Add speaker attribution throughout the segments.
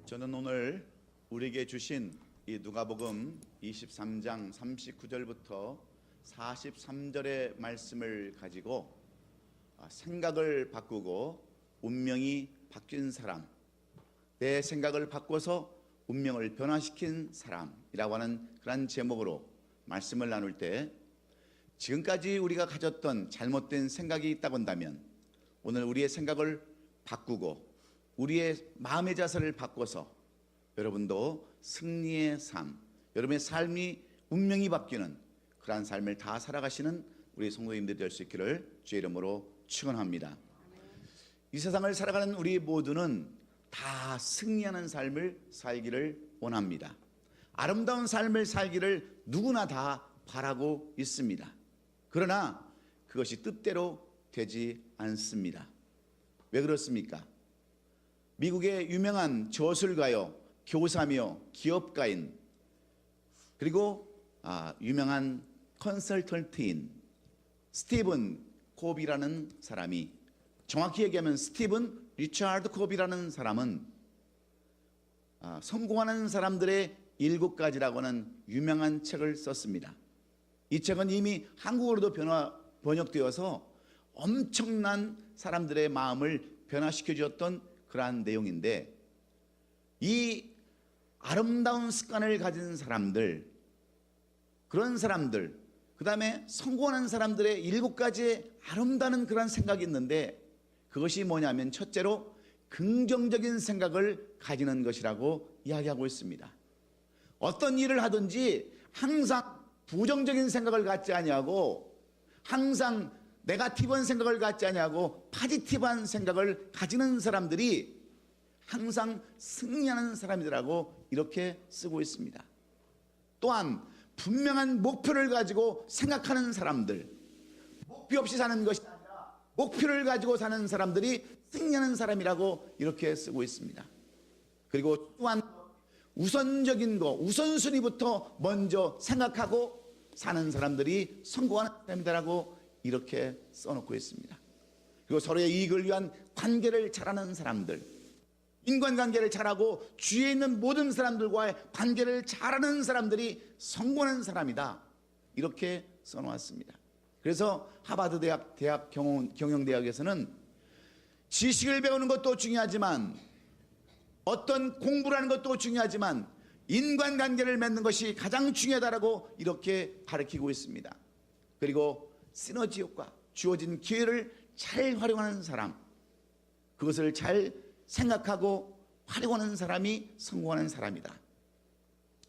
Speaker 1: 저는 오늘 우리에게 주신 이 누가복음 23장 39절부터 43절의 말씀을 가지고 생각을 바꾸고 운명이 바뀐 사람, 내 생각을 바꿔서 운명을 변화시킨 사람이라고 하는 그런 제목으로 말씀을 나눌 때, 지금까지 우리가 가졌던 잘못된 생각이 있다고 한다면 오늘 우리의 생각을 바꾸고 우리의 마음의 자세를 바꿔서 여러분도 승리의 삶, 여러분의 삶이 운명이 바뀌는 그러한 삶을 다 살아가시는 우리 성도님들이 될 수 있기를 주의 이름으로 축원합니다. 이 세상을 살아가는 우리 모두는 다 승리하는 삶을 살기를 원합니다. 아름다운 삶을 살기를 누구나 다 바라고 있습니다. 그러나 그것이 뜻대로 되지 않습니다. 왜 그렇습니까? 미국의 유명한 저술가요, 교사며 기업가인, 그리고 유명한 컨설턴트인 스티븐 콥이라는 사람이, 정확히 얘기하면 스티븐 리차드 콥이라는 사람은 성공하는 사람들의 7가지라고 하는 유명한 책을 썼습니다. 이 책은 이미 한국어로도 번역되어서 엄청난 사람들의 마음을 변화시켜 주었던 그러한 내용인데, 이 아름다운 습관을 가진 사람들, 그런 사람들, 그 다음에 성공하는 사람들의 7가지의 아름다운 그런 생각이 있는데, 그것이 뭐냐면 첫째로 긍정적인 생각을 가지는 것이라고 이야기하고 있습니다. 어떤 일을 하든지 항상 부정적인 생각을 갖지 아니하고, 항상 네거티브한 생각을 갖지 아니하고 포지티브한 생각을 가지는 사람들이 항상 승리하는 사람이라고 이렇게 쓰고 있습니다. 또한 분명한 목표를 가지고 생각하는 사람들, 목표 없이 사는 것이 아니라 목표를 가지고 사는 사람들이 승리하는 사람이라고 이렇게 쓰고 있습니다. 그리고 또한 우선적인 거, 우선순위부터 먼저 생각하고 사는 사람들이 성공하는 사람이라고 이렇게 써놓고 있습니다. 그리고 서로의 이익을 위한 관계를 잘하는 사람들, 인간관계를 잘하고 주위에 있는 모든 사람들과의 관계를 잘하는 사람들이 성공하는 사람이다, 이렇게 써놓았습니다. 그래서 하버드 대학 경영대학에서는 지식을 배우는 것도 중요하지만, 어떤 공부를 하는 것도 중요하지만 인간관계를 맺는 것이 가장 중요하다고 이렇게 가르치고 있습니다. 그리고 시너지 효과, 주어진 기회를 잘 활용하는 사람, 그것을 잘 생각하고 활용하는 사람이 성공하는 사람이다.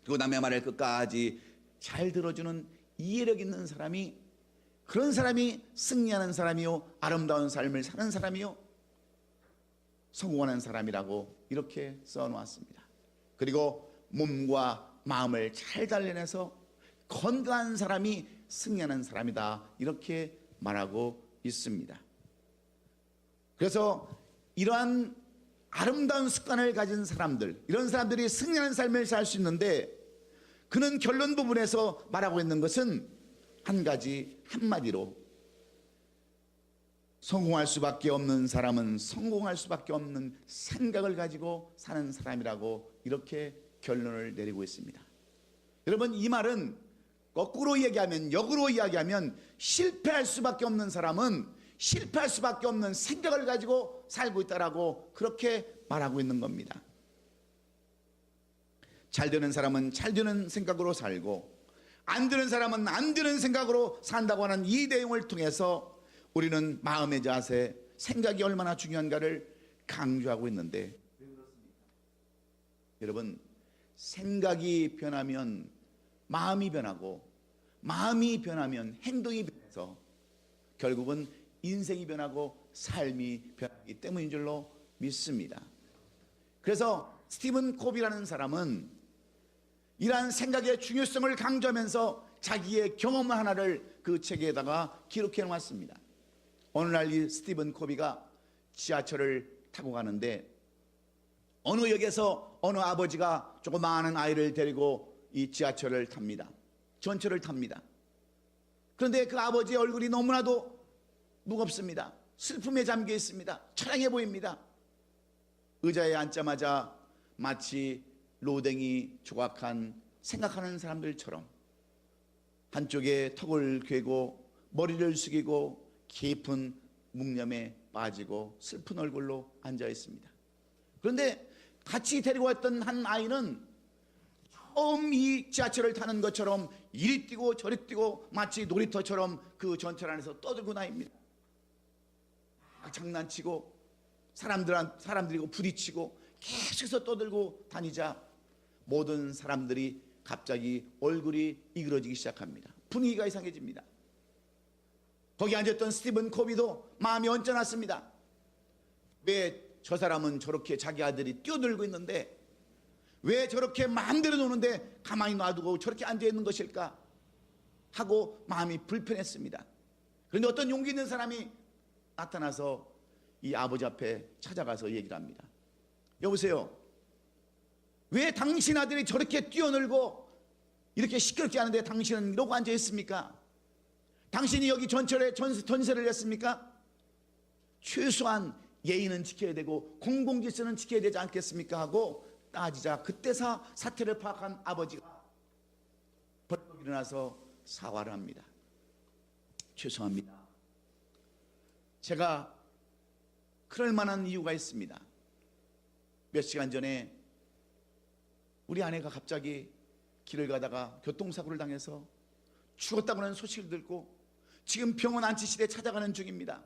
Speaker 1: 그리고 남의 말을 끝까지 잘 들어주는 이해력 있는 사람이, 그런 사람이 승리하는 사람이요, 아름다운 삶을 사는 사람이요, 성공하는 사람이라고 이렇게 써놓았습니다. 그리고 몸과 마음을 잘 단련해서 건강한 사람이 승리하는 사람이다, 이렇게 말하고 있습니다. 그래서 이러한 아름다운 습관을 가진 사람들, 이런 사람들이 승리하는 삶을 살 수 있는데, 그는 결론 부분에서 말하고 있는 것은 한 가지, 한마디로 성공할 수밖에 없는 사람은 성공할 수밖에 없는 생각을 가지고 사는 사람이라고 이렇게 결론을 내리고 있습니다. 여러분, 이 말은 거꾸로 이야기하면, 역으로 이야기하면 실패할 수밖에 없는 사람은 실패할 수밖에 없는 생각을 가지고 살고 있다라고 그렇게 말하고 있는 겁니다. 잘 되는 사람은 잘 되는 생각으로 살고, 안 되는 사람은 안 되는 생각으로 산다고 하는 이 내용을 통해서 우리는 마음의 자세, 생각이 얼마나 중요한가를 강조하고 있는데, 왜 그렇습니까? 여러분, 생각이 변하면 마음이 변하고, 마음이 변하면 행동이 변해서 결국은 인생이 변하고 삶이 변하기 때문인 줄로 믿습니다. 그래서 스티븐 콥이라는 사람은 이러한 생각의 중요성을 강조하면서 자기의 경험 하나를 그 책에다가 기록해 놓았습니다. 어느 날 이 스티븐 콥이가 지하철을 타고 가는데, 어느 역에서 어느 아버지가 조그마한 아이를 데리고 이 지하철을 탑니다. 전철을 탑니다. 그런데 그 아버지의 얼굴이 너무나도 무겁습니다. 슬픔에 잠겨 있습니다. 처량해 보입니다. 의자에 앉자마자 마치 로댕이 조각한 생각하는 사람들처럼 한쪽에 턱을 괴고 머리를 숙이고 깊은 묵념에 빠지고 슬픈 얼굴로 앉아 있습니다. 그런데 같이 데리고 왔던 한 아이는 처음 이 지하철을 타는 것처럼 이리 뛰고 저리 뛰고 마치 놀이터처럼 그 전철 안에서 떠들고 다닙니다. 장난치고 사람들이고 부딪히고 계속해서 떠들고 다니자 모든 사람들이 갑자기 얼굴이 이그러지기 시작합니다. 분위기가 이상해집니다. 거기 앉았던 스티븐 코비도 마음이 언짢았습니다. 왜 저 사람은 저렇게 자기 아들이 뛰어들고 있는데 왜 저렇게 마음대로 노는데 가만히 놔두고 저렇게 앉아있는 것일까 하고 마음이 불편했습니다. 그런데 어떤 용기 있는 사람이 나타나서 이 아버지 앞에 찾아가서 얘기를 합니다. 여보세요, 왜 당신 아들이 저렇게 뛰어놀고 이렇게 시끄럽게 하는데 당신은 이러고 앉아있습니까? 당신이 여기 전세를 냈습니까? 최소한 예의는 지켜야 되고 공공질서는 지켜야 되지 않겠습니까? 하고 따지자 그때서 사태를 파악한 아버지가 벌떡 일어나서 사과를 합니다. 죄송합니다. 제가 그럴 만한 이유가 있습니다. 몇 시간 전에 우리 아내가 갑자기 길을 가다가 교통사고를 당해서 죽었다고 하는 소식을 듣고 지금 병원 안치실에 찾아가는 중입니다.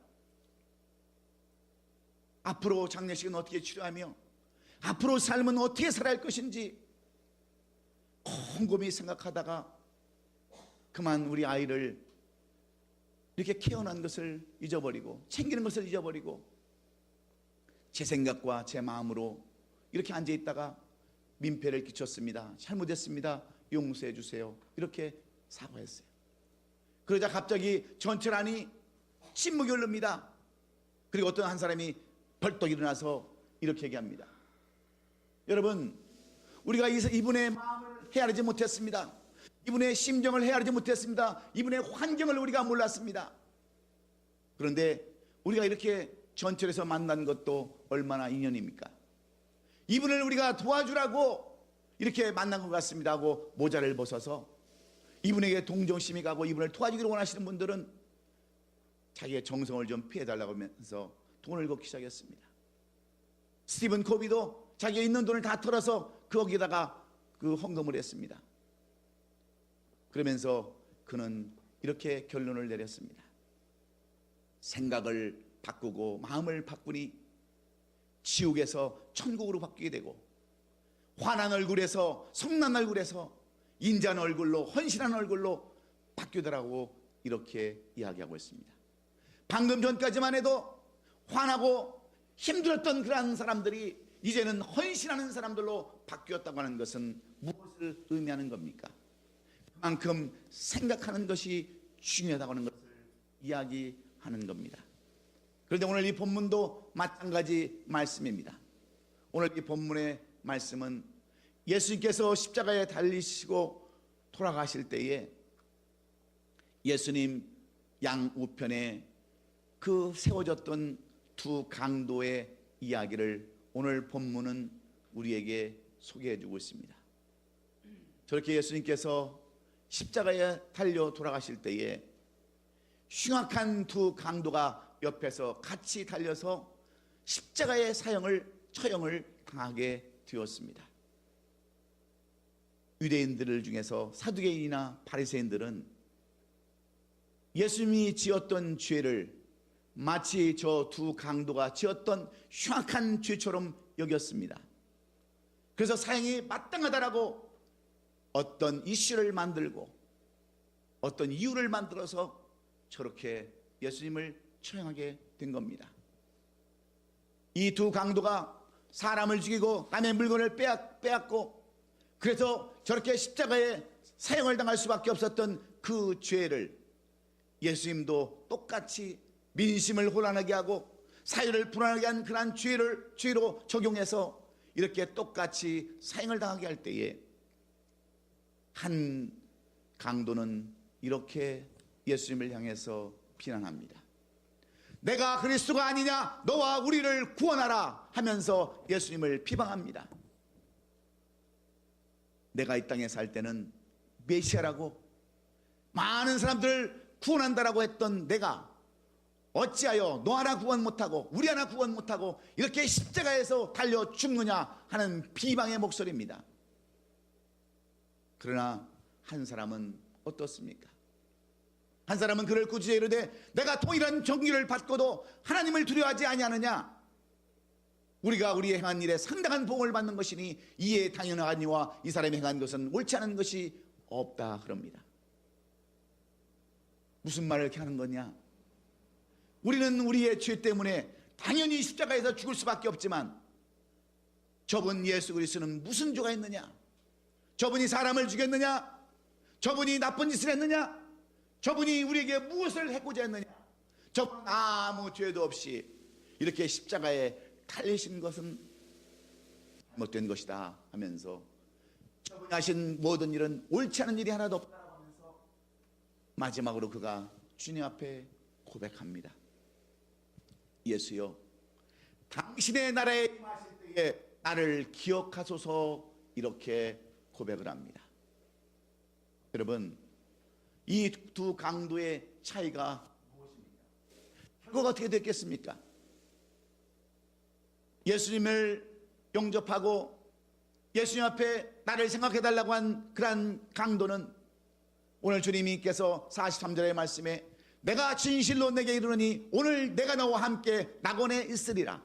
Speaker 1: 앞으로 장례식은 어떻게 치료하며 앞으로 삶은 어떻게 살아야 할 것인지 곰곰이 생각하다가 그만 우리 아이를 이렇게 케어하는 것을 잊어버리고 챙기는 것을 잊어버리고 제 생각과 제 마음으로 이렇게 앉아있다가 민폐를 끼쳤습니다. 잘못했습니다. 용서해 주세요. 이렇게 사과했어요. 그러자 갑자기 전철 안이 침묵이 흐릅니다. 그리고 어떤 한 사람이 벌떡 일어나서 이렇게 얘기합니다. 여러분, 우리가 이분의 마음을 헤아리지 못했습니다. 이분의 심정을 헤아리지 못했습니다. 이분의 환경을 우리가 몰랐습니다. 그런데 우리가 이렇게 전철에서 만난 것도 얼마나 인연입니까? 이분을 우리가 도와주라고 이렇게 만난 것 같습니다 하고 모자를 벗어서 이분에게 동정심이 가고 이분을 도와주기를 원하시는 분들은 자기의 정성을 좀 피해달라고 하면서 돈을 걷기 시작했습니다. 스티븐 코비도 자기가 있는 돈을 다 털어서 거기다가 그 헌금을 했습니다. 그러면서 그는 이렇게 결론을 내렸습니다. 생각을 바꾸고 마음을 바꾸니 지옥에서 천국으로 바뀌게 되고 환한 얼굴에서 성난 얼굴에서 인자한 얼굴로 헌신한 얼굴로 바뀌더라고 이렇게 이야기하고 있습니다. 방금 전까지만 해도 화나고 힘들었던 그러한 사람들이 이제는 헌신하는 사람들로 바뀌었다고 하는 것은 무엇을 의미하는 겁니까? 그만큼 생각하는 것이 중요하다고 하는 것을 이야기하는 겁니다. 그런데 오늘 이 본문도 마찬가지 말씀입니다. 오늘 이 본문의 말씀은 예수님께서 십자가에 달리시고 돌아가실 때에 예수님 양우편에 그 세워졌던 두 강도의 이야기를 오늘 본문은 우리에게 소개해 주고 있습니다. 저렇게 예수님께서 십자가에 달려 돌아가실 때에 흉악한 두 강도가 옆에서 같이 달려서 십자가의 처형을 당하게 되었습니다. 유대인들 중에서 사두개인이나 바리새인들은 예수님이 지었던 죄를 마치 저 두 강도가 지었던 흉악한 죄처럼 여겼습니다. 그래서 사형이 마땅하다라고 어떤 이슈를 만들고 어떤 이유를 만들어서 저렇게 예수님을 처형하게 된 겁니다. 이 두 강도가 사람을 죽이고 남의 물건을 빼앗고 그래서 저렇게 십자가에 사형을 당할 수밖에 없었던 그 죄를 예수님도 똑같이 민심을 혼란하게 하고 사회를 불안하게 한 그러한 죄로 적용해서 이렇게 똑같이 사형을 당하게 할 때에 한 강도는 이렇게 예수님을 향해서 비난합니다. 내가 그리스도가 아니냐, 너와 우리를 구원하라 하면서 예수님을 비방합니다. 내가 이 땅에 살 때는 메시아라고 많은 사람들을 구원한다라고 했던 내가 어찌하여 너 하나 구원 못하고 우리 하나 구원 못하고 이렇게 십자가에서 달려 죽느냐 하는 비방의 목소리입니다. 그러나 한 사람은 어떻습니까? 한 사람은 그를 꾸짖어 이르되 내가 동일한 정죄를 받고도 하나님을 두려워하지 아니하느냐? 우리가 우리의 행한 일에 상당한 복을 받는 것이니 이에 당연하니와 이 사람이 행한 것은 옳지 않은 것이 없다 그럽니다. 무슨 말을 이렇게 하는 거냐? 우리는 우리의 죄 때문에 당연히 십자가에서 죽을 수밖에 없지만 저분 예수 그리스도는 무슨 죄가 있느냐? 저분이 사람을 죽였느냐? 저분이 나쁜 짓을 했느냐? 저분이 우리에게 무엇을 해고자 했느냐? 저분 아무 죄도 없이 이렇게 십자가에 달리신 것은 잘못된 것이다 하면서 저분이 하신 모든 일은 옳지 않은 일이 하나도 없다고 하면서 마지막으로 그가 주님 앞에 고백합니다. 예수여, 당신의 나라에 임하실 때에 나를 기억하소서. 이렇게 고백을 합니다. 여러분, 이 두 강도의 차이가 무엇입니까? 결과가 어떻게 됐겠습니까? 예수님을 영접하고 예수님 앞에 나를 생각해달라고 한 그러한 강도는 오늘 주님께서 43절의 말씀에 내가 진실로 내게 이르노니 오늘 내가 너와 함께 낙원에 있으리라.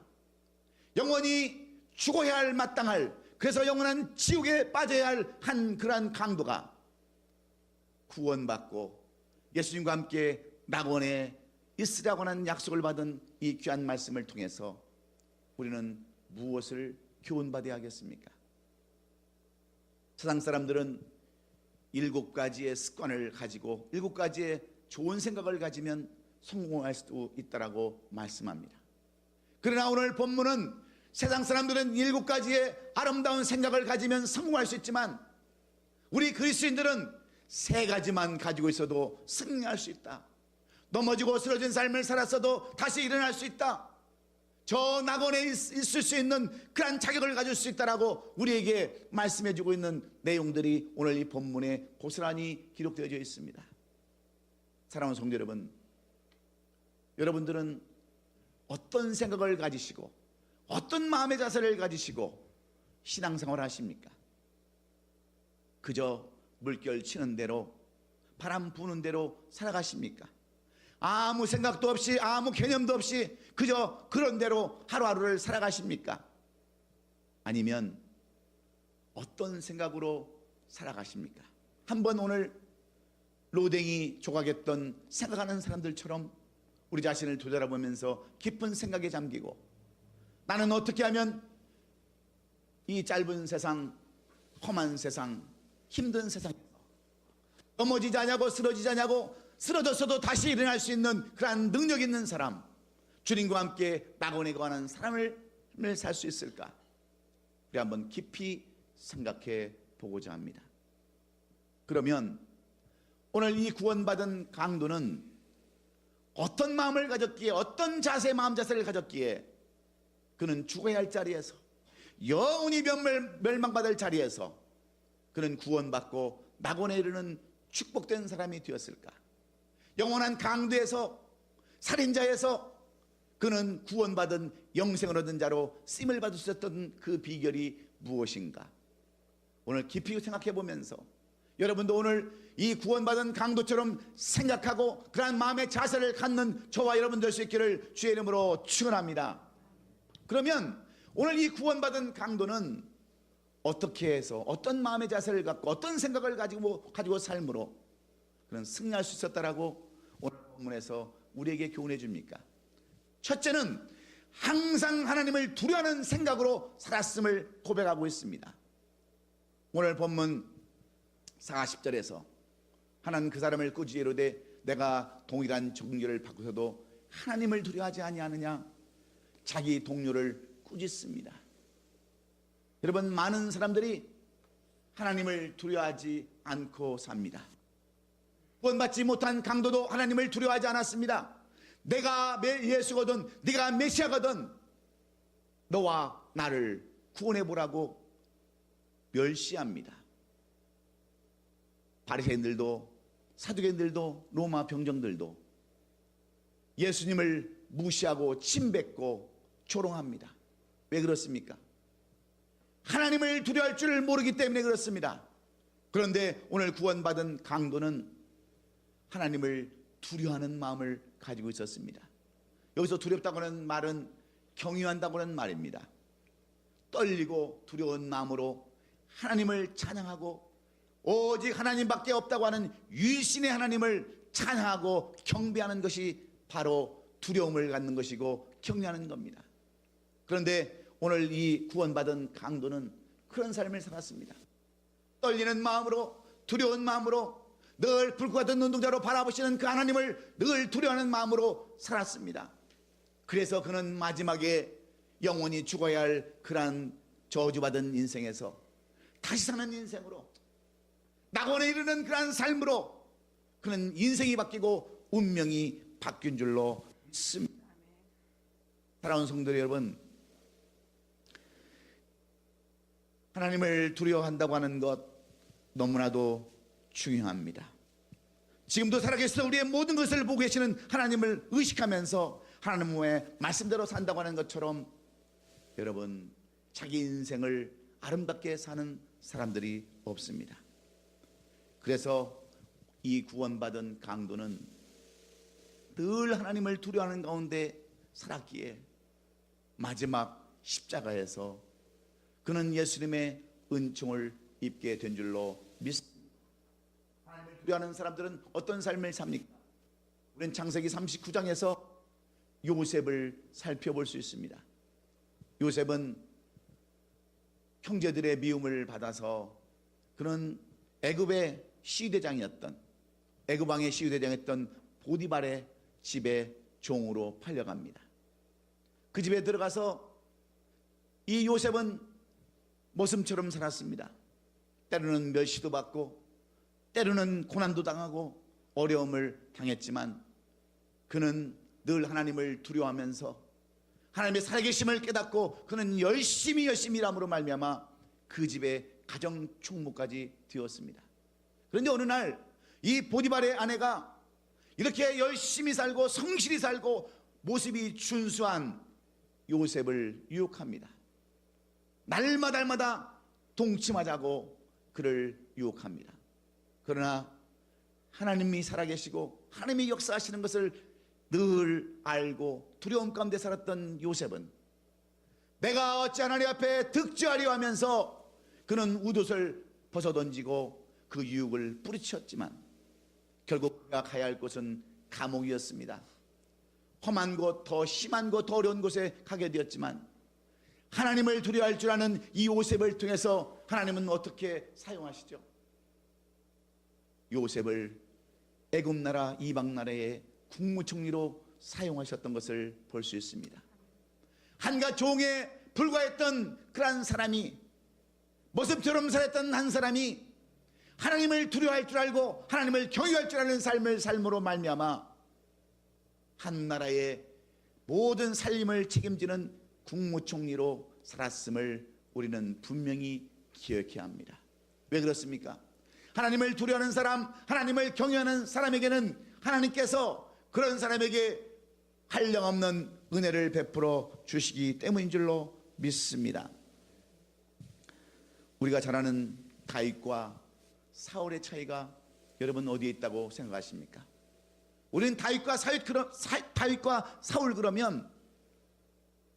Speaker 1: 영원히 죽어야 할 마땅할, 그래서 영원한 지옥에 빠져야 할 한 그러한 강도가 구원받고 예수님과 함께 낙원에 있으라고 하는 약속을 받은 이 귀한 말씀을 통해서 우리는 무엇을 교훈받아야 하겠습니까? 세상 사람들은 7가지의 습관을 가지고 7가지의 좋은 생각을 가지면 성공할 수도 있다라고 말씀합니다. 그러나 오늘 본문은 세상 사람들은 7가지의 아름다운 생각을 가지면 성공할 수 있지만 우리 그리스도인들은 3가지만 가지고 있어도 승리할 수 있다. 넘어지고 쓰러진 삶을 살았어도 다시 일어날 수 있다. 저 낙원에 있을 수 있는 그런 자격을 가질 수 있다라고 우리에게 말씀해주고 있는 내용들이 오늘 이 본문에 고스란히 기록되어져 있습니다. 사랑하는 성도 여러분, 여러분들은 어떤 생각을 가지시고 어떤 마음의 자세를 가지시고 신앙생활을 하십니까? 그저 물결 치는 대로 바람 부는 대로 살아가십니까? 아무 생각도 없이 아무 개념도 없이 그저 그런 대로 하루하루를 살아가십니까? 아니면 어떤 생각으로 살아가십니까? 한번 오늘 로댕이 조각했던 생각하는 사람들처럼 우리 자신을 되돌아보면서 깊은 생각에 잠기고 나는 어떻게 하면 이 짧은 세상, 험한 세상, 힘든 세상에서 넘어지지 않냐고 쓰러지지 않냐고 쓰러졌어도 다시 일어날 수 있는 그러한 능력 있는 사람, 주님과 함께 낙원에 관한 삶을 살 수 있을까? 우리 한번 깊이 생각해 보고자 합니다. 그러면 오늘 이 구원받은 강도는 어떤 마음을 가졌기에, 어떤 자세, 마음 자세를 가졌기에 그는 죽어야 할 자리에서, 영원히 멸망받을 자리에서 그는 구원받고 낙원에 이르는 축복된 사람이 되었을까? 영원한 강도에서, 살인자에서 그는 구원받은 영생을 얻은 자로 쓰임을 받을 수 있었던 그 비결이 무엇인가? 오늘 깊이 생각해 보면서 여러분도 오늘 이 구원받은 강도처럼 생각하고 그러한 마음의 자세를 갖는 저와 여러분 될 수 있기를 주의 이름으로 축원합니다. 그러면 오늘 이 구원받은 강도는 어떻게 해서 어떤 마음의 자세를 갖고 어떤 생각을 가지고 삶으로 그런 승리할 수 있었다라고 오늘 본문에서 우리에게 교훈해 줍니까? 첫째는 항상 하나님을 두려워하는 생각으로 살았음을 고백하고 있습니다. 오늘 본문 40절에서 하나는 그 사람을 꾸짖어 이르되 내가 동일한 정죄를 받고서도 하나님을 두려워하지 아니하느냐? 자기 동료를 꾸짖습니다. 여러분, 많은 사람들이 하나님을 두려워하지 않고 삽니다. 구원받지 못한 강도도 하나님을 두려워하지 않았습니다. 내가 예수거든, 네가 메시아거든, 너와 나를 구원해보라고 멸시합니다. 바리새인들도 사두개인들도 로마 병정들도 예수님을 무시하고 침뱉고 조롱합니다. 왜 그렇습니까? 하나님을 두려워할 줄을 모르기 때문에 그렇습니다. 그런데 오늘 구원받은 강도는 하나님을 두려워하는 마음을 가지고 있었습니다. 여기서 두렵다고 하는 말은 경외한다고 하는 말입니다. 떨리고 두려운 마음으로 하나님을 찬양하고 오직 하나님밖에 없다고 하는 유일신의 하나님을 찬양하고 경배하는 것이 바로 두려움을 갖는 것이고 경외하는 겁니다. 그런데 오늘 이 구원받은 강도는 그런 삶을 살았습니다. 떨리는 마음으로, 두려운 마음으로, 늘 불과 같은 눈동자로 바라보시는 그 하나님을 늘 두려워하는 마음으로 살았습니다. 그래서 그는 마지막에 영원히 죽어야 할 그러한 저주받은 인생에서 다시 사는 인생으로, 낙원에 이르는 그러한 삶으로 그는 인생이 바뀌고 운명이 바뀐 줄로 믿습니다. 사랑하는 성도 여러분, 하나님을 두려워한다고 하는 것 너무나도 중요합니다. 지금도 살아계셔서 우리의 모든 것을 보고 계시는 하나님을 의식하면서 하나님의 말씀대로 산다고 하는 것처럼 여러분, 자기 인생을 아름답게 사는 사람들이 없습니다. 그래서 이 구원받은 강도는 늘 하나님을 두려워하는 가운데 살았기에 마지막 십자가에서 그는 예수님의 은총을 입게 된 줄로 믿습니다. 하나님을 두려워하는 사람들은 어떤 삶을 삽니까? 우리는 창세기 39장에서 요셉을 살펴볼 수 있습니다. 요셉은 형제들의 미움을 받아서 그는 애굽의 시대장이었던, 애굽 왕의 시대장이었던 보디발의 집에 종으로 팔려갑니다. 그 집에 들어가서 이 요셉은 모슴처럼 살았습니다. 때로는 멸시도 받고 때로는 고난도 당하고 어려움을 당했지만 그는 늘 하나님을 두려워하면서 하나님의 살아계심을 깨닫고 그는 열심히 일함으로 말미암아 그 집의 가정 총무까지 되었습니다. 그런데 어느 날 이 보디발의 아내가 이렇게 열심히 살고 성실히 살고 모습이 준수한 요셉을 유혹합니다. 날마다 동침하자고 그를 유혹합니다. 그러나 하나님이 살아계시고 하나님이 역사하시는 것을 늘 알고 두려움 가운데 살았던 요셉은 내가 어찌 하나님 앞에 득죄하려 하면서 그는 웃옷을 벗어던지고 그 유혹을 뿌리쳤지만 결국 그가 가야 할 곳은 감옥이었습니다. 험한 곳, 더 심한 곳, 더 어려운 곳에 가게 되었지만 하나님을 두려워할 줄 아는 이 요셉을 통해서 하나님은 어떻게 사용하시죠? 요셉을 애굽 나라 이방 나라의 국무총리로 사용하셨던 것을 볼 수 있습니다. 한갓 종에 불과했던 그러한 사람이, 모습처럼 살았던 한 사람이 하나님을 두려워할 줄 알고 하나님을 경외할 줄 아는 삶으로 말미암아 한 나라의 모든 살림을 책임지는 국무총리로 살았음을 우리는 분명히 기억해야 합니다. 왜 그렇습니까? 하나님을 두려워하는 사람, 하나님을 경외하는 사람에게는 하나님께서 그런 사람에게 한량없는 은혜를 베풀어 주시기 때문인 줄로 믿습니다. 우리가 잘 아는 다윗과 사울의 차이가 여러분 어디에 있다고 생각하십니까? 우리는 다윗과 사울 그러면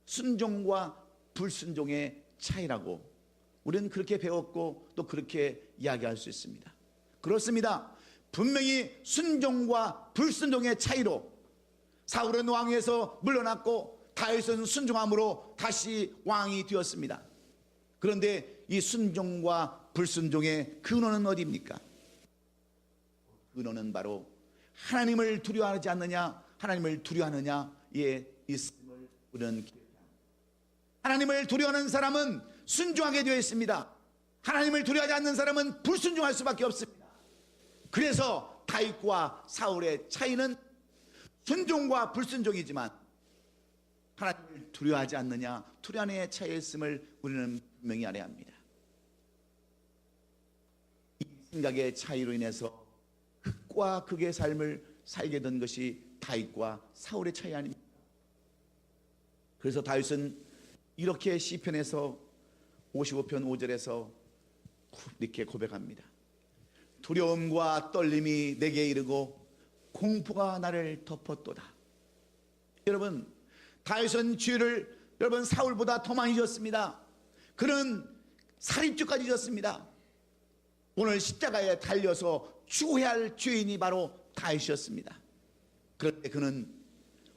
Speaker 1: 순종과 불순종의 차이라고 우리는 그렇게 배웠고 또 그렇게 이야기할 수 있습니다. 그렇습니다. 분명히 순종과 불순종의 차이로 사울은 왕위에서 물러났고 다윗은 순종함으로 다시 왕이 되었습니다. 그런데 이 순종과 불순종의 근원은 어디입니까? 근원은 바로 하나님을 두려워하지 않느냐, 하나님을 두려워하느냐에 있음을 우리는 기억합니다. 하나님을 두려워하는 사람은 순종하게 되어 있습니다. 하나님을 두려워하지 않는 사람은 불순종할 수밖에 없습니다. 그래서 다윗과 사울의 차이는 순종과 불순종이지만 하나님을 두려워하지 않느냐, 두려움의 차이에 있음을 우리는 분명히 알아야 합니다. 이 생각의 차이로 인해서 극과 극의 삶을 살게 된 것이 다윗과 사울의 차이 아닙니까? 그래서 다윗은 이렇게 시편에서 55편 5절에서 이렇게 고백합니다. 두려움과 떨림이 내게 이르고 공포가 나를 덮었도다. 여러분, 다윗은 죄를 여러분 사울보다 더 많이 졌습니다. 그는 살인죄까지 졌습니다. 오늘 십자가에 달려서 죽어야 할 죄인이 바로 다윗이었습니다. 그런데 그는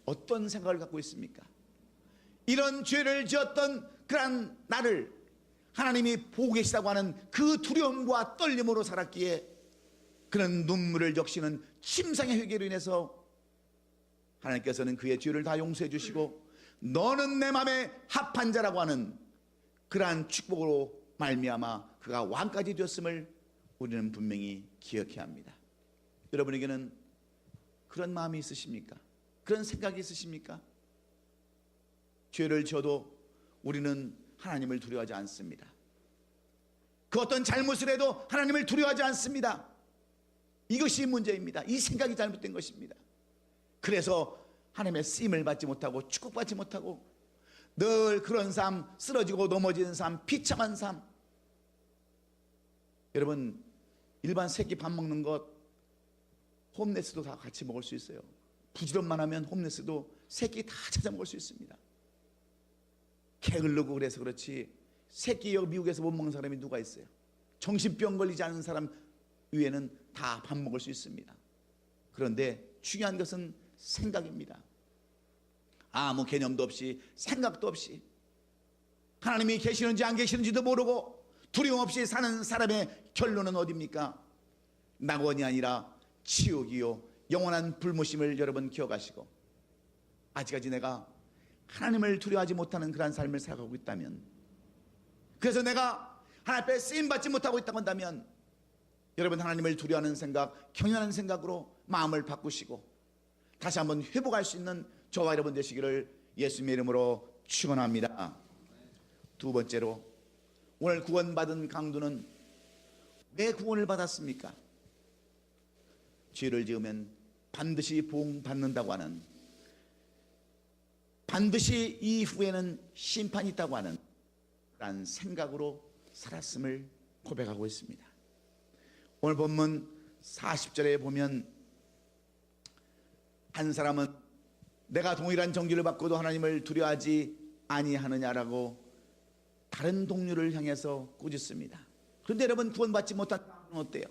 Speaker 1: 어떤 생각을 갖고 있습니까? 이런 죄를 지었던 그런 나를 하나님이 보고 계시다고 하는 그 두려움과 떨림으로 살았기에 그는 눈물을 적시는 침상의 회개로 인해서 하나님께서는 그의 죄를 다 용서해 주시고 너는 내 맘에 합한 자라고 하는 그러한 축복으로 말미암아 그가 왕까지 되었음을 우리는 분명히 기억해야 합니다. 여러분에게는 그런 마음이 있으십니까? 그런 생각이 있으십니까? 죄를 지어도 우리는 하나님을 두려워하지 않습니다. 그 어떤 잘못을 해도 하나님을 두려워하지 않습니다. 이것이 문제입니다. 이 생각이 잘못된 것입니다. 그래서 하나님의 쓰임을 받지 못하고 축복받지 못하고 늘 그런 삶, 쓰러지고 넘어지는 삶, 비참한 삶. 여러분, 일반 새끼 밥 먹는 것 홈레스도 다 같이 먹을 수 있어요. 부지런만 하면 홈레스도 새끼 다 찾아 먹을 수 있습니다. 게을르고 그래서 그렇지 새끼 여기 미국에서 못 먹는 사람이 누가 있어요? 정신병 걸리지 않은 사람 위에는 다 밥 먹을 수 있습니다. 그런데 중요한 것은 생각입니다. 아무 개념도 없이 생각도 없이 하나님이 계시는지 안 계시는지도 모르고 두려움 없이 사는 사람의 결론은 어디입니까? 낙원이 아니라 지옥이요 영원한 불모심을 여러분 기억하시고 아직까지 내가 하나님을 두려워하지 못하는 그런 삶을 살아가고 있다면, 그래서 내가 하나님 앞에 쓰임받지 못하고 있다고 한다면 여러분 하나님을 두려워하는 생각, 경외하는 생각으로 마음을 바꾸시고 다시 한번 회복할 수 있는 저와 여러분 되시기를 예수님의 이름으로 축원합니다. 두 번째로, 오늘 구원받은 강도는 왜 구원을 받았습니까? 죄를 지으면 반드시 보응받는다고 하는, 반드시 이후에는 심판이 있다고 하는 그런 생각으로 살았음을 고백하고 있습니다. 오늘 본문 40절에 보면 한 사람은 내가 동일한 정죄를 받고도 하나님을 두려워하지 아니하느냐라고 다른 동료를 향해서 꾸짖습니다. 그런데 여러분, 구원받지 못한 사람은 어때요?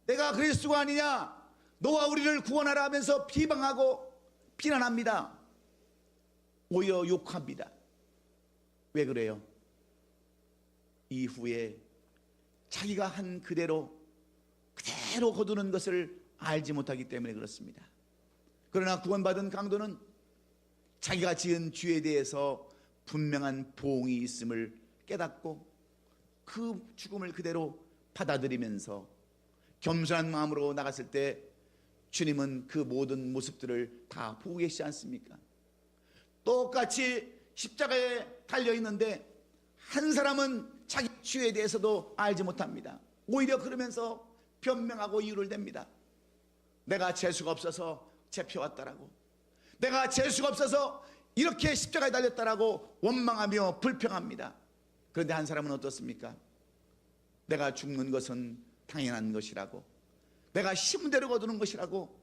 Speaker 1: 내가 그리스도가 아니냐, 너와 우리를 구원하라 하면서 비방하고 비난합니다. 오히려 욕합니다. 왜 그래요? 이후에 자기가 한 그대로 거두는 것을 알지 못하기 때문에 그렇습니다. 그러나 구원받은 강도는 자기가 지은 죄에 대해서 분명한 보응이 있음을 깨닫고 그 죽음을 그대로 받아들이면서 겸손한 마음으로 나갔을 때 주님은 그 모든 모습들을 다 보고 계시지 않습니까? 똑같이 십자가에 달려있는데 한 사람은 자기 죄에 대해서도 알지 못합니다. 오히려 그러면서 변명하고 이유를 댑니다. 내가 재수가 없어서 잡혀왔다라고, 내가 재수가 없어서 이렇게 십자가에 달렸다라고 원망하며 불평합니다. 그런데 한 사람은 어떻습니까? 내가 죽는 것은 당연한 것이라고, 내가 심은 대로 거두는 것이라고,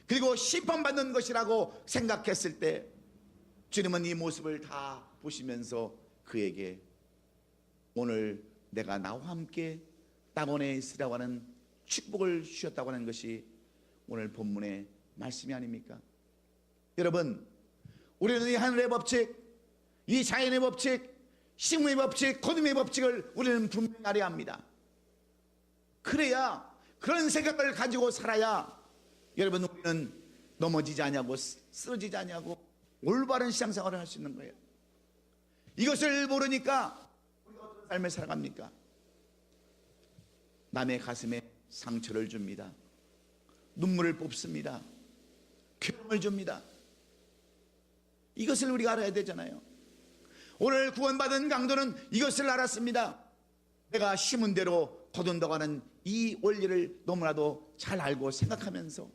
Speaker 1: 그리고 심판받는 것이라고 생각했을 때 주님은 이 모습을 다 보시면서 그에게 오늘 내가 나와 함께 낙원에 있으라고 하는 축복을 주셨다고 하는 것이 오늘 본문의 말씀이 아닙니까? 여러분, 우리는 이 하늘의 법칙, 이 자연의 법칙, 식물의 법칙, 거둠의 법칙을 우리는 분명히 알아야 합니다. 그래야, 그런 생각을 가지고 살아야 여러분 우리는 넘어지지 않냐고, 쓰러지지 않냐고 올바른 신앙생활을 할 수 있는 거예요. 이것을 모르니까 우리가 어떤 삶을 살아갑니까? 남의 가슴에 상처를 줍니다. 눈물을 뽑습니다. 괴로움을 줍니다. 이것을 우리가 알아야 되잖아요. 오늘 구원받은 강도는 이것을 알았습니다. 내가 심은 대로 거둔다고 하는 이 원리를 너무나도 잘 알고 생각하면서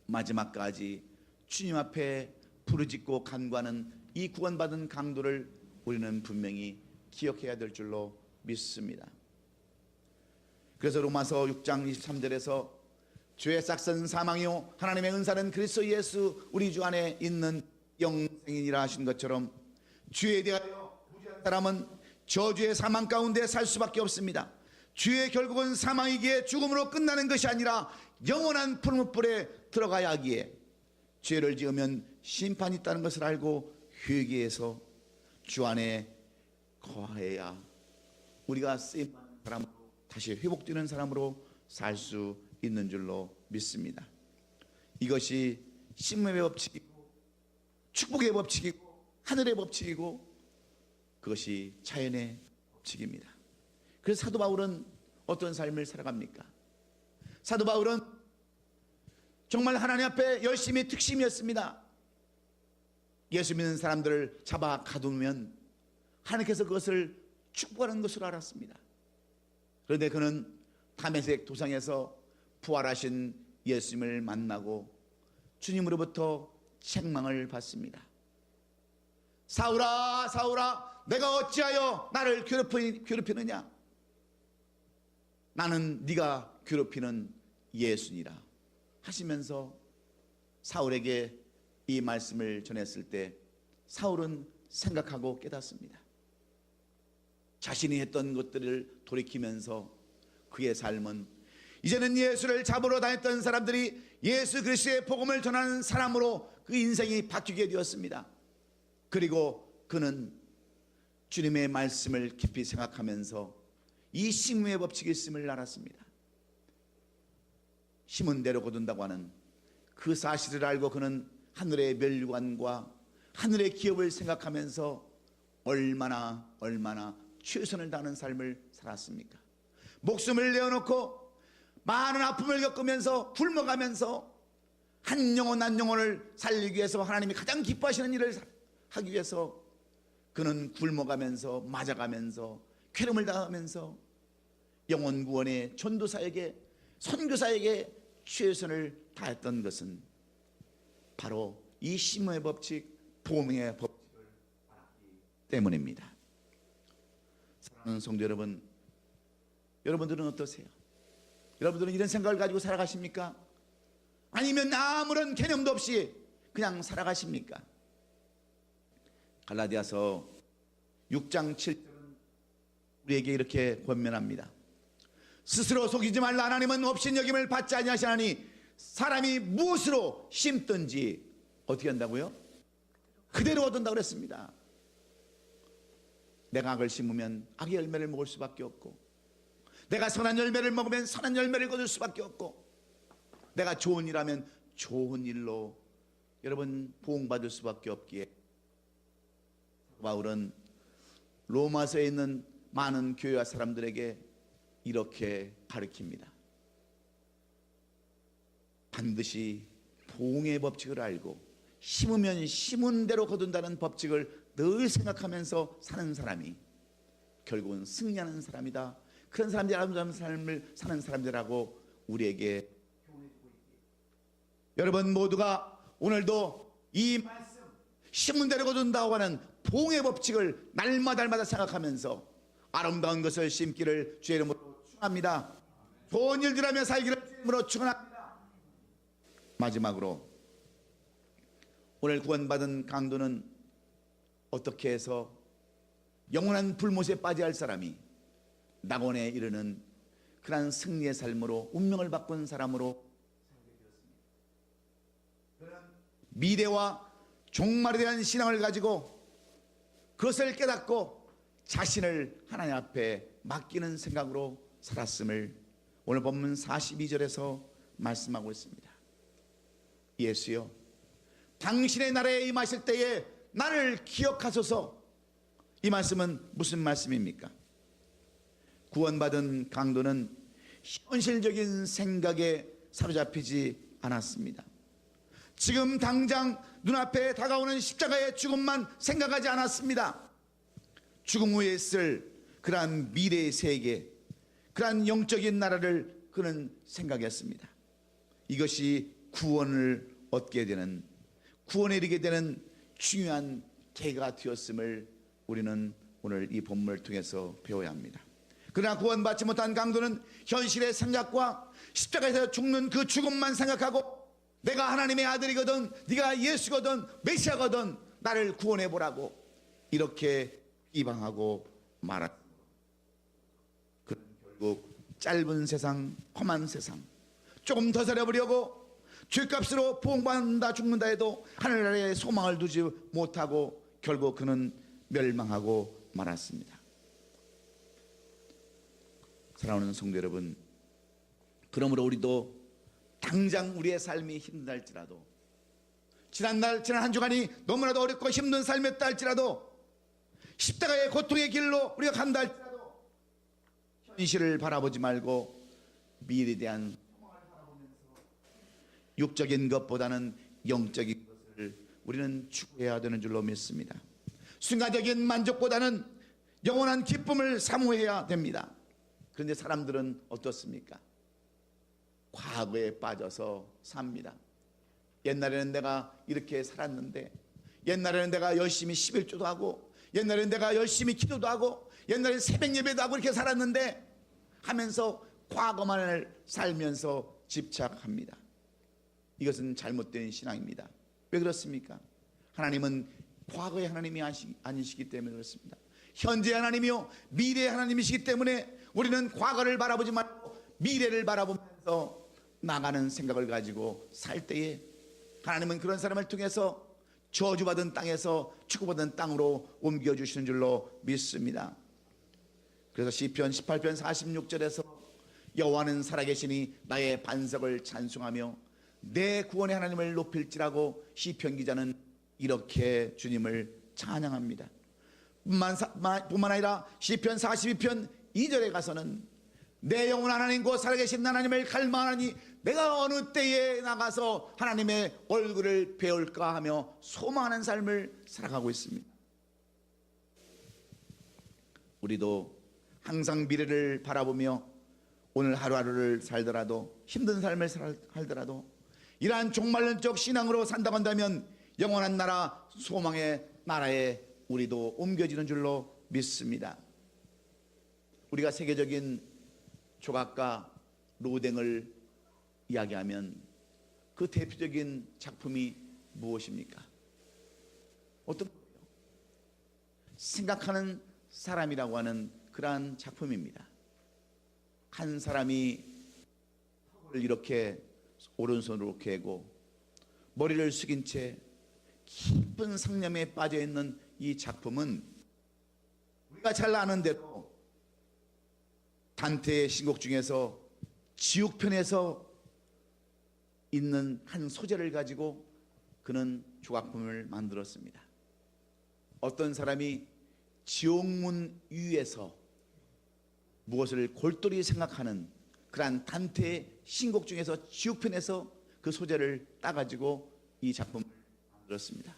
Speaker 1: 마지막까지 주님 앞에 부르짖고 간구하는 이 구원받은 강도를 우리는 분명히 기억해야 될 줄로 믿습니다. 그래서 로마서 6장 23절에서 죄의 싹은 사망이요 하나님의 은사는 그리스도 예수 우리 주 안에 있는 영생이라 하신 것처럼 죄에 대하여 무지한 사람은 저주의 사망 가운데 살 수밖에 없습니다. 죄의 결국은 사망이기에 죽음으로 끝나는 것이 아니라 영원한 풀무불에 들어가야 하기에 죄를 지으면 심판이 있다는 것을 알고 회개해서 주 안에 거해야 우리가 쓰임받는 사람으로 다시 회복되는 사람으로 살 수 있는 줄로 믿습니다. 이것이 신명의 법칙이고 축복의 법칙이고 하늘의 법칙이고 그것이 자연의 법칙입니다. 그래서 사도 바울은 어떤 삶을 살아갑니까? 사도 바울은 정말 하나님 앞에 열심히 특심이었습니다. 예수 믿는 사람들을 잡아 가두면 하나님께서 그것을 축복하는 것으로 알았습니다. 그런데 그는 다메섹 도상에서 부활하신 예수님을 만나고 주님으로부터 책망을 받습니다. 사울아 사울아 내가 어찌하여 나를 괴롭히느냐? 나는 네가 괴롭히는 예수니라 하시면서 사울에게 이 말씀을 전했을 때 사울은 생각하고 깨닫습니다. 자신이 했던 것들을 돌이키면서 그의 삶은 이제는 예수를 잡으러 다녔던 사람들이 예수 그리스도의 복음을 전하는 사람으로 그 인생이 바뀌게 되었습니다. 그리고 그는 주님의 말씀을 깊이 생각하면서 이 심의 법칙이 있음을 알았습니다. 심은 대로 거둔다고 하는 그 사실을 알고 그는 하늘의 멸류관과 하늘의 기업을 생각하면서 얼마나 최선을 다하는 삶을 살았습니까? 목숨을 내어놓고 많은 아픔을 겪으면서 굶어가면서 한 영혼을 살리기 위해서 하나님이 가장 기뻐하시는 일을 하기 위해서 그는 굶어가면서 맞아가면서 괴로움을 당하면서 영혼 구원의 전도사에게 선교사에게 최선을 다했던 것은 바로 이 심의 법칙, 보응의 법칙을 알았기 때문입니다. 사랑하는 성도 여러분, 여러분들은 어떠세요? 여러분들은 이런 생각을 가지고 살아가십니까? 아니면 아무런 개념도 없이 그냥 살아가십니까? 갈라디아서 6장 7절은 우리에게 이렇게 권면합니다. 스스로 속이지 말라. 하나님은 업신여김을 받지 아니하시나니 사람이 무엇으로 심든지 어떻게 한다고요? 그대로 얻는다고 그랬습니다. 내가 악을 심으면 악의 열매를 먹을 수밖에 없고, 내가 선한 열매를 먹으면 선한 열매를 거둘 수밖에 없고, 내가 좋은 일하면 좋은 일로 여러분 보응받을 수밖에 없기에 바울은 로마서에 있는 많은 교회와 사람들에게 이렇게 가르칩니다. 반드시 보응의 법칙을 알고 심으면 심은 대로 거둔다는 법칙을 늘 생각하면서 사는 사람이 결국은 승리하는 사람이다. 그런 사람들이 아름다운 삶을 사는 사람들하고 우리에게 교훈해주고 있기에 여러분 모두가 오늘도 이 말씀 심은 대로 거둔다고 하는 보응의 법칙을 날마다 생각하면서 아름다운 것을 심기를 주의 이름으로 축원합니다. 좋은 일들 하며 살기를 주의 이름으로 축원합니다. 마지막으로 오늘 구원받은 강도는 어떻게 해서 영원한 불못에 빠져야 할 사람이 낙원에 이르는 그러한 승리의 삶으로 운명을 바꾼 사람으로 살게 되었습니다. 그는 미래와 종말에 대한 신앙을 가지고 그것을 깨닫고 자신을 하나님 앞에 맡기는 생각으로 살았음을 오늘 본문 42절에서 말씀하고 있습니다. 예수여, 당신의 나라에 임하실 때에 나를 기억하소서. 이 말씀은 무슨 말씀입니까? 구원받은 강도는 현실적인 생각에 사로잡히지 않았습니다. 지금 당장 눈앞에 다가오는 십자가의 죽음만 생각하지 않았습니다. 죽음 후에 있을 그러한 미래의 세계, 그러한 영적인 나라를 그는 생각했습니다. 이것이 구원을 얻게 되는, 구원에 이르게 되는 중요한 계기가 되었음을 우리는 오늘 이 본문을 통해서 배워야 합니다. 그러나 구원받지 못한 강도는 현실의 생각과 십자가에서 죽는 그 죽음만 생각하고, 내가 하나님의 아들이거든, 네가 예수거든, 메시아거든, 나를 구원해 보라고 이렇게 비방하고 말합니다. 그는 결국 짧은 세상, 험한 세상, 조금 더 살아보려고 죄값으로 보응받는다 죽는다 해도 하늘 아래에 소망을 두지 못하고 결국 그는 멸망하고 말았습니다. 사랑하는 성도 여러분, 그러므로 우리도 당장 우리의 삶이 힘들다 할지라도, 지난 한 주간이 너무나도 어렵고 힘든 삶이었다 할지라도, 십자가의 고통의 길로 우리가 간다 할지라도 현실을 바라보지 말고 미래에 대한 소망을 바라보면서 육적인 것보다는 영적인 것을 우리는 추구해야 되는 줄로 믿습니다. 순간적인 만족보다는 영원한 기쁨을 사모해야 됩니다. 그런데 사람들은 어떻습니까? 과거에 빠져서 삽니다. 옛날에는 내가 이렇게 살았는데, 옛날에는 내가 열심히 11조도 하고, 옛날에는 내가 열심히 기도도 하고, 옛날에는 새벽 예배도 하고 이렇게 살았는데 하면서 과거만을 살면서 집착합니다. 이것은 잘못된 신앙입니다. 왜 그렇습니까? 하나님은 과거의 하나님이 아니시기 때문에 그렇습니다. 현재의 하나님이요 미래의 하나님이시기 때문에 우리는 과거를 바라보지 말고 미래를 바라보면서 나가는 생각을 가지고 살 때에 하나님은 그런 사람을 통해서 저주받은 땅에서 축복받은 땅으로 옮겨주시는 줄로 믿습니다. 그래서 시편 18편 46절에서 여호와는 살아계시니 나의 반석을 찬송하며 내 구원의 하나님을 높일지라고 시편 기자는 이렇게 주님을 찬양합니다. 뿐만 아니라 시편 42편 2절에 가서는 내 영혼 하나님 곧 살아계신 하나님을 갈망하니 내가 어느 때에 나가서 하나님의 얼굴을 배울까 하며 소망하는 삶을 살아가고 있습니다. 우리도 항상 미래를 바라보며 오늘 하루하루를 살더라도, 힘든 삶을 살더라도 이러한 종말론적 신앙으로 산다고 한다면 영원한 나라, 소망의 나라에 우리도 옮겨지는 줄로 믿습니다. 우리가 세계적인 조각가 로댕을 이야기하면 그 대표적인 작품이 무엇입니까? 어떤 거예요? 생각하는 사람이라고 하는 그러한 작품입니다. 한 사람이 턱을 이렇게 오른손으로 개고 머리를 숙인 채 깊은 상념에 빠져 있는 이 작품은 우리가 잘 아는 대로 단테의 신곡 중에서 지옥편에서 있는 한 소재를 가지고 그는 조각품을 만들었습니다. 어떤 사람이 지옥문 위에서 무엇을 골똘히 생각하는 그러한 단테의 신곡 중에서 지옥편에서 그 소재를 따가지고 이 작품을 만들었습니다.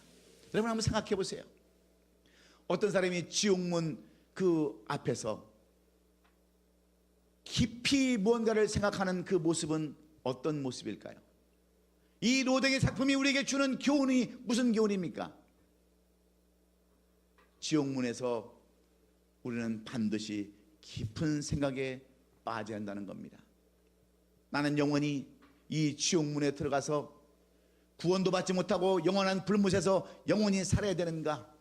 Speaker 1: 여러분 한번 생각해 보세요. 어떤 사람이 지옥문 그 앞에서 깊이 무언가를 생각하는 그 모습은 어떤 모습일까요? 이 로댕의 작품이 우리에게 주는 교훈이 무슨 교훈입니까? 지옥문에서 우리는 반드시 깊은 생각에 빠져야 한다는 겁니다. 나는 영원히 이 지옥문에 들어가서 구원도 받지 못하고 영원한 불못에서 영원히 살아야 되는가?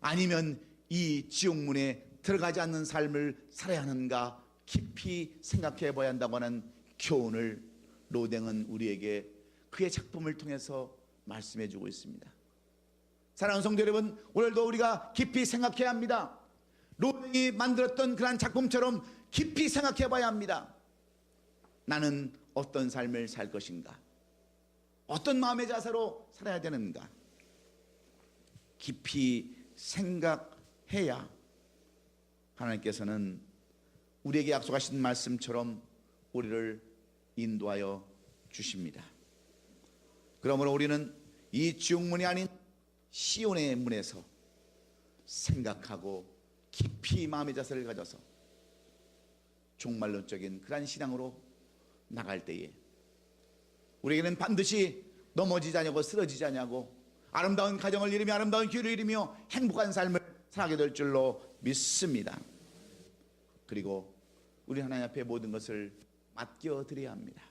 Speaker 1: 아니면 이 지옥문에 들어가지 않는 삶을 살아야 하는가? 깊이 생각해 봐야 한다고 하는 교훈을 로댕은 우리에게 그의 작품을 통해서 말씀해 주고 있습니다. 사랑하는 성도 여러분, 오늘도 우리가 깊이 생각해야 합니다. 로댕이 만들었던 그러한 작품처럼 깊이 생각해 봐야 합니다. 나는 어떤 삶을 살 것인가? 어떤 마음의 자세로 살아야 되는가? 깊이 생각해야 하나님께서는 우리에게 약속하신 말씀처럼 우리를 인도하여 주십니다. 그러므로 우리는 이 지옥문이 아닌 시온의 문에서 생각하고 깊이 마음의 자세를 가져서 종말론적인 그러한 신앙으로 나갈 때에 우리에게는 반드시 넘어지지 않냐고 쓰러지지 않냐고 아름다운 가정을 이루며 아름다운 교회를 이루며 행복한 삶을 살게 될 줄로 믿습니다. 그리고 우리 하나님 앞에 모든 것을 맡겨드려야 합니다.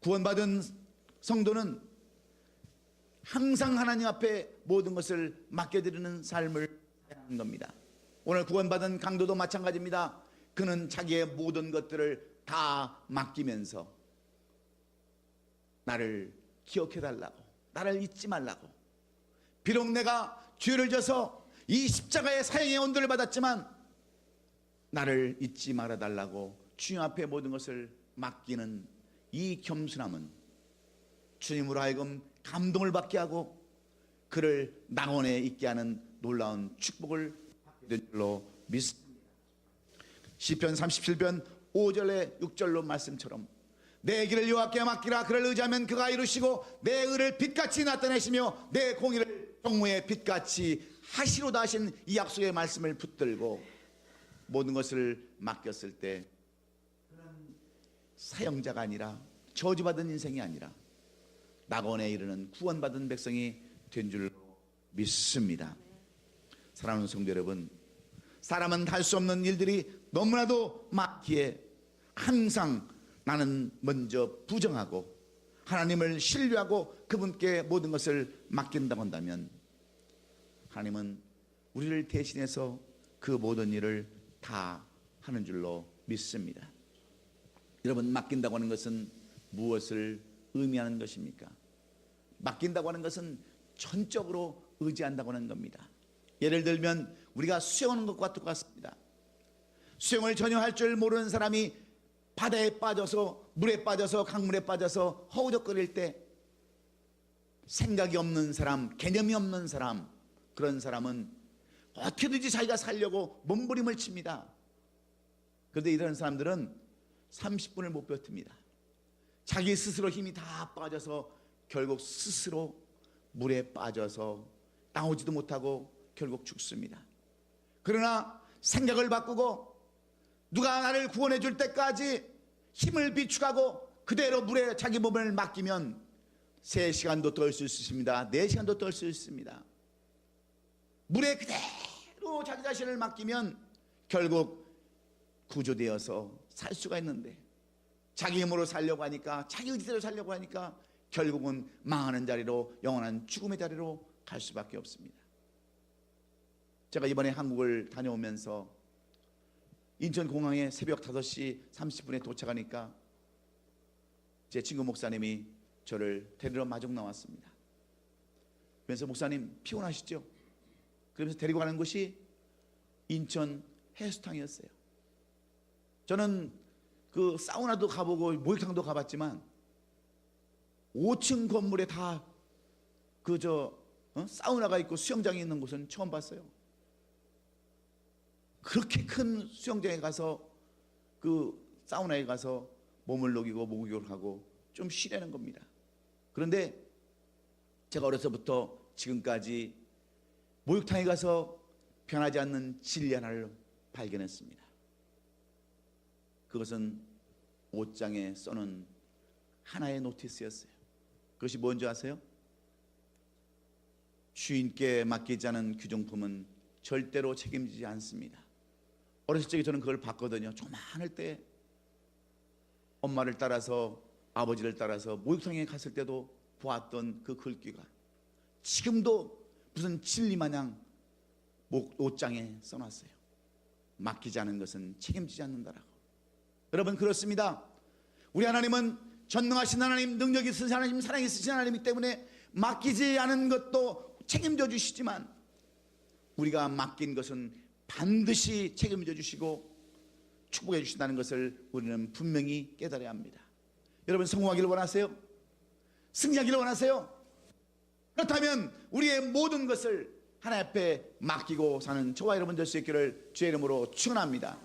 Speaker 1: 구원받은 성도는 항상 하나님 앞에 모든 것을 맡겨드리는 삶을 하는 겁니다. 오늘 구원받은 강도도 마찬가지입니다. 그는 자기의 모든 것들을 다 맡기면서 나를 기억해달라고, 나를 잊지 말라고, 비록 내가 죄를 져서 이 십자가의 사형의 온도를 받았지만 나를 잊지 말아달라고 주님 앞에 모든 것을 맡기는 이 겸손함은 주님으로 하여금 감동을 받게 하고 그를 낙원에 있게 하는 놀라운 축복을 받게 될 줄로 믿습니다. 시편 37편 5절에 6절로 말씀처럼 내 길을 여호와께 맡기라. 그를 의지하면 그가 이루시고 내 의를 빛같이 나타내시며 내 공의를 정오의 빛같이 하시로다 하신 이 약속의 말씀을 붙들고 모든 것을 맡겼을 때 그는 사형자가 아니라 저주받은 인생이 아니라 낙원에 이르는 구원받은 백성이 된 줄로 믿습니다. 사랑하는 성도 여러분, 사람은 할 수 없는 일들이 너무나도 많기에 항상 나는 먼저 부정하고 하나님을 신뢰하고 그분께 모든 것을 맡긴다고 한다면 하나님은 우리를 대신해서 그 모든 일을 다 하는 줄로 믿습니다. 여러분, 맡긴다고 하는 것은 무엇을 의미하는 것입니까? 맡긴다고 하는 것은 전적으로 의지한다고 하는 겁니다. 예를 들면 우리가 수영하는 것과 똑같습니다. 수영을 전혀 할 줄 모르는 사람이 바다에 빠져서 물에 빠져서 강물에 빠져서 허우적거릴 때 생각이 없는 사람, 개념이 없는 사람, 그런 사람은 어떻게든지 자기가 살려고 몸부림을 칩니다. 그런데 이런 사람들은 30분을 못 버팁니다. 자기 스스로 힘이 다 빠져서 결국 스스로 물에 빠져서 나오지도 못하고 결국 죽습니다. 그러나 생각을 바꾸고 누가 나를 구원해 줄 때까지 힘을 비축하고 그대로 물에 자기 몸을 맡기면 3시간도 떨 수 있습니다. 4시간도 떨 수 있습니다. 물에 그대로 자기 자신을 맡기면 결국 구조되어서 살 수가 있는데 자기 힘으로 살려고 하니까, 자기 의지대로 살려고 하니까 결국은 망하는 자리로, 영원한 죽음의 자리로 갈 수밖에 없습니다. 제가 이번에 한국을 다녀오면서 인천공항에 새벽 5시 30분에 도착하니까 제 친구 목사님이 저를 데리러 마중 나왔습니다. 그래서 목사님 피곤하시죠? 그러면서 데리고 가는 곳이 인천 해수탕이었어요. 저는 그 사우나도 가보고 목욕탕도 가봤지만 5층 건물에 다 사우나가 있고 수영장이 있는 곳은 처음 봤어요. 그렇게 큰 수영장에 가서 그 사우나에 가서 몸을 녹이고 목욕을 하고 좀 쉬려는 겁니다. 그런데 제가 어려서부터 지금까지 목욕탕에 가서 변하지 않는 진리 하나를 발견했습니다. 그것은 옷장에 써놓은 하나의 노티스였어요. 그것이 뭔지 아세요? 주인께 맡기지 않은 귀중품은 절대로 책임지지 않습니다. 어렸을 적에 저는 그걸 봤거든요. 조그마할 때 엄마를 따라서, 아버지를 따라서 목욕탕에 갔을 때도 보았던 그 글귀가 지금도 무슨 진리 마냥 옷장에 써놨어요. 맡기지 않은 것은 책임지지 않는다라고. 여러분, 그렇습니다. 우리 하나님은 전능하신 하나님, 능력 있으신 하나님, 사랑 있으신 하나님이기 때문에 맡기지 않은 것도 책임져 주시지만 우리가 맡긴 것은 반드시 책임져 주시고 축복해 주신다는 것을 우리는 분명히 깨달아야 합니다. 여러분, 성공하기를 원하세요? 승리하기를 원하세요? 그렇다면 우리의 모든 것을 하나님 앞에 맡기고 사는 저와 여러분 될 수 있기를 주의 이름으로 축원합니다.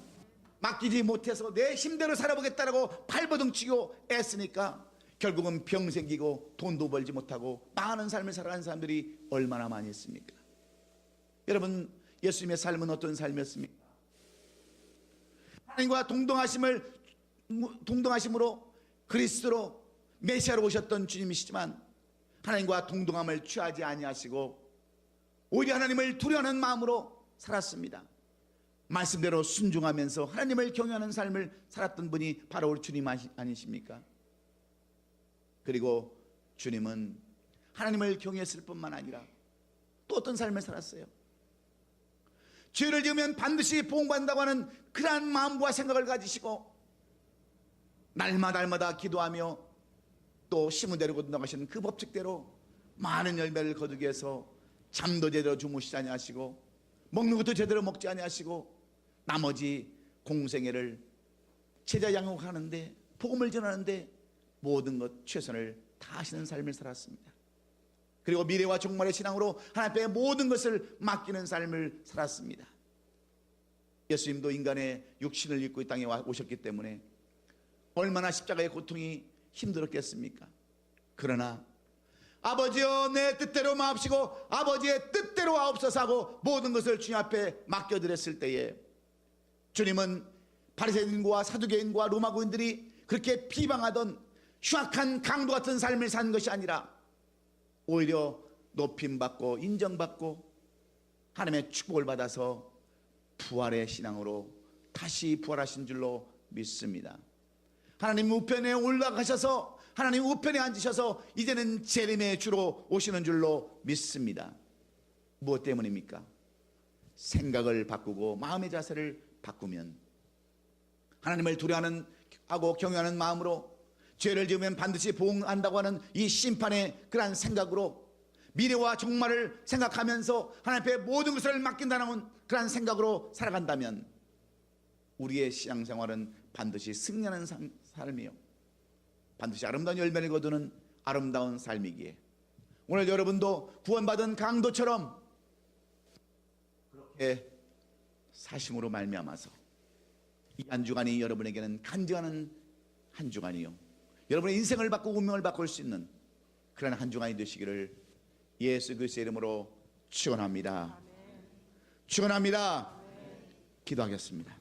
Speaker 1: 맡기지 못해서 내 힘대로 살아보겠다라고 발버둥치고 애쓰니까 결국은 병 생기고 돈도 벌지 못하고 망하는 삶을 살아가는 사람들이 얼마나 많이 있습니까? 여러분, 예수님의 삶은 어떤 삶이었습니까? 하나님과 동등하심으로 그리스도로 메시아로 오셨던 주님이시지만 하나님과 동등함을 취하지 아니하시고 오히려 하나님을 두려워하는 마음으로 살았습니다. 말씀대로 순종하면서 하나님을 경외하는 삶을 살았던 분이 바로 우리 주님 아니십니까? 그리고 주님은 하나님을 경외했을 뿐만 아니라 또 어떤 삶을 살았어요? 죄를 지으면 반드시 보응받는다고 하는 그러한 마음과 생각을 가지시고 날마다 기도하며 또 심은 대로 거둔다고 그 법칙대로 많은 열매를 거두기 위해서 잠도 제대로 주무시지 아니하시고 먹는 것도 제대로 먹지 아니하시고 나머지 공생애를 제자 양육하는데 복음을 전하는데 모든 것 최선을 다하시는 삶을 살았습니다. 그리고 미래와 종말의 신앙으로 하나님 앞에 모든 것을 맡기는 삶을 살았습니다. 예수님도 인간의 육신을 입고 이 땅에 오셨기 때문에 얼마나 십자가의 고통이 힘들었겠습니까? 그러나 아버지여 내 뜻대로 마옵시고 아버지의 뜻대로 하옵소서 하고 모든 것을 주님 앞에 맡겨드렸을 때에 주님은 바리새인과 사두개인과 로마고인들이 그렇게 비방하던 흉악한 강도 같은 삶을 사는 것이 아니라 오히려 높임받고 인정받고 하나님의 축복을 받아서 부활의 신앙으로 다시 부활하신 줄로 믿습니다. 하나님 우편에 올라가셔서 하나님 우편에 앉으셔서 이제는 재림의 주로 오시는 줄로 믿습니다. 무엇 때문입니까? 생각을 바꾸고 마음의 자세를 바꾸면 하나님을 두려워하는 하고 경외하는 마음으로 죄를 지으면 반드시 보응한다고 하는 이 심판의 그러한 생각으로 미래와 종말을 생각하면서 하나님 앞에 모든 것을 맡긴다는 그러한 생각으로 살아간다면 우리의 신앙생활은 반드시 승리하는 삶이요 반드시 아름다운 열매를 거두는 아름다운 삶이기에 오늘 여러분도 구원받은 강도처럼 그렇게 사심으로 말미암아서 이 한 주간이 여러분에게는 간증하는 한 주간이요 여러분의 인생을 바꾸고 운명을 바꿀 수 있는 그런 한 주간이 되시기를 예수 그리스도의 이름으로 축원합니다. 축원합니다. 기도하겠습니다.